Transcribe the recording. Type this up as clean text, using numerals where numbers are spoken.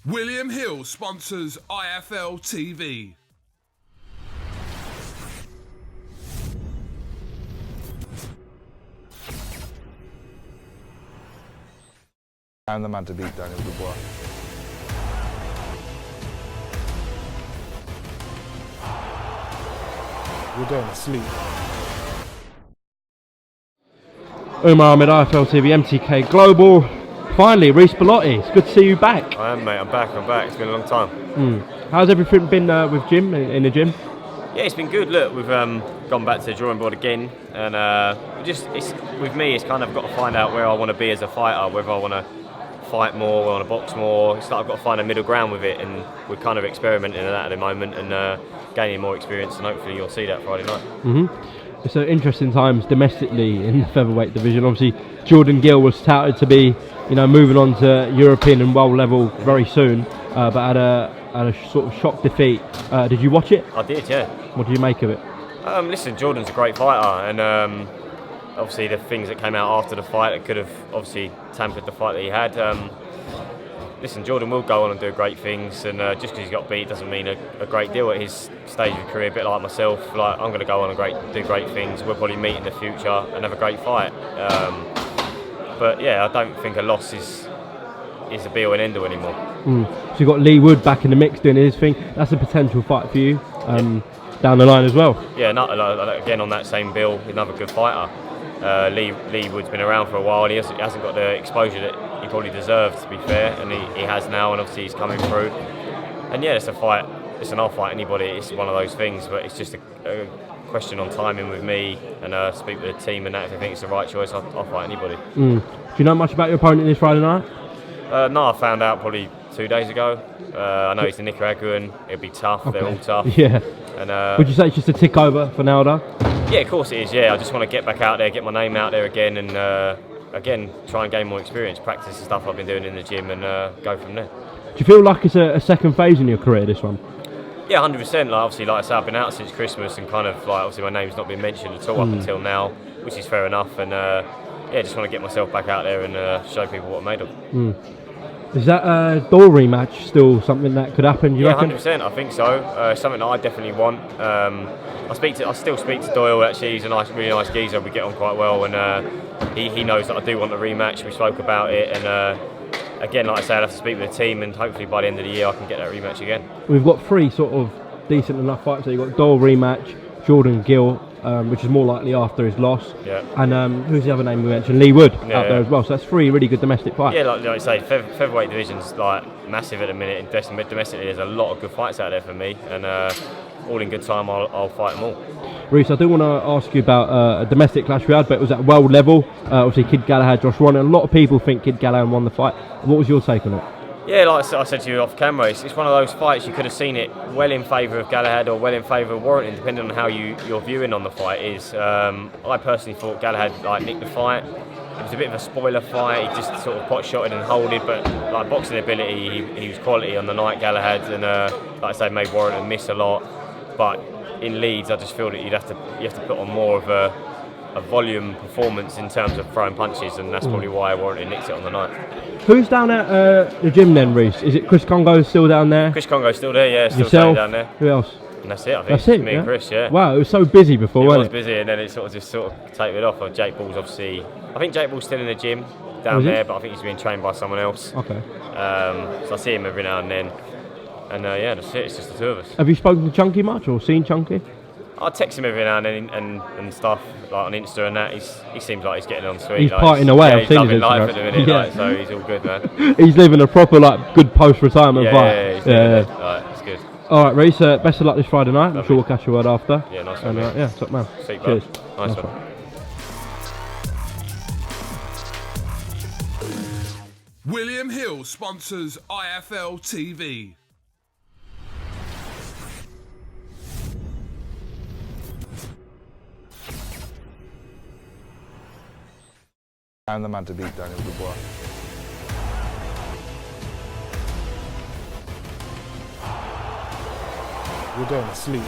William Hill sponsors IFL TV. I'm the man to beat Daniel Dubois. You're going to sleep. UMAR, AHMED, IFL TV, MTK Global. Finally, Reece Bellotti, it's good to see you back. I am, mate, I'm back. It's been a long time. How's everything been with Jim, in the gym? Yeah, it's been good. Look, we've gone back to the drawing board again, and with me, it's kind of got to find out where I want to be as a fighter, whether I want to fight more, or I want to box more. It's like I've got to find a middle ground with it, and we're kind of experimenting in that at the moment, and gaining more experience, and hopefully you'll see that Friday night. It's interesting times domestically in the featherweight division. Obviously, Jordan Gill was touted to be, moving on to European and world level very soon, but had a sort of shock defeat. Did you watch it? I did, yeah. What did you make of it? Listen, Jordan's a great fighter, and obviously the things that came out after the fight that could have obviously tampered the fight that he had. Listen, Jordan will go on and do great things, and just because he's got beat doesn't mean a great deal at his stage of career. A bit like myself, like I'm going to go on and do great things. We'll probably meet in the future and have a great fight. But yeah, I don't think a loss is a be all and end all anymore. So you've got Lee Wood back in the mix doing his thing. That's a potential fight for you down the line as well. Yeah, again on that same bill, another good fighter. Lee Wood's been around for a while. He hasn't got the exposure that he probably deserves, to be fair, and he has now, and obviously he's coming through. And yeah, it's a fight. Listen, I'll fight anybody. It's one of those things, but it's just a question on timing with me, and speak with the team, and that if I think it's the right choice, I'll fight anybody. Do you know much about your opponent this Friday night? No, I found out probably 2 days ago. I know he's a Nicaraguan. It'll be tough. Okay. They're all tough. Yeah. And would you say it's just a tick over for Nelda? Yeah, of course it is. Yeah, I just want to get back out there, get my name out there again, and again try and gain more experience, practice the stuff I've been doing in the gym, and go from there. Do you feel like it's a second phase in your career, this one? Yeah, 100%. Obviously, like I said, I've been out since Christmas, and kind of obviously my name's not been mentioned at all up until now, which is fair enough. And yeah, just want to get myself back out there and show people what I'm made of. Is that Doyle rematch still something that could happen? You reckon? 100%. I think so. Something that I definitely want. I still speak to Doyle. Actually, he's a really nice geezer. We get on quite well, and he knows that I do want the rematch. We spoke about it, and again, like I say, I'll have to speak with the team, and hopefully by the end of the year I can get that rematch again. We've got 3 sort of decent enough fights. So you've got Doyle rematch, Jordan Gill, which is more likely after his loss. Yeah. And who's the other name we mentioned? Lee Wood out there as well. So that's 3 really good domestic fights. Yeah, like I say, featherweight division's like massive at the minute. And domestically, there's a lot of good fights out there for me, and all in good time, I'll fight them all. Reece, I do want to ask you about a domestic clash we had, but it was at world level. Obviously, Kid Galahad, Josh Ron, and a lot of people think Kid Galahad won the fight. What was your take on it? Yeah, like I said to you off camera, it's one of those fights you could have seen it well in favour of Galahad or well in favour of Warrington, depending on how your viewing on the fight is. I personally thought Galahad nicked the fight. It was a bit of a spoiler fight. He just sort of pot-shotted and holded, but like boxing ability, he was quality on the night, Galahad, and like I say, made Warrington miss a lot. But in Leeds, I just feel that you have to put on more of a volume performance in terms of throwing punches, and that's probably why Warrington nicked it on the night. Who's down at the gym then, Reece? Is it Chris Congo still down there? Chris Congo's still there, yeah, still Yourself? down there. Who else? And that's it, I think. That's it, me and Chris, yeah. Wow, it was so busy before, wasn't it? It was busy, and then it sort of tapered off. Jake Ball's obviously, I think Jake Ball's still in the gym down there, but I think he's being trained by someone else. Okay. So I see him every now and then, and yeah, that's it. It's just the 2 of us. Have you spoken to Chunky much or seen Chunky? I text him every now and then and stuff, like on Insta and that. He seems like he's getting on sweet. He's like, partying away. Yeah, I've seen his life Instagram. at the minute, Yeah. like, so he's all good, man. He's living a proper good post-retirement vibe. Yeah, he's living it. Right, it's good. All right, Reece, best of luck this Friday night. I'm sure we'll catch you word after. Yeah, nice one. And, yeah, top man. Sweet, Cheers. Nice one. William Hill sponsors IFL TV. I'm the man to beat Daniel Dubois. You're going to sleep.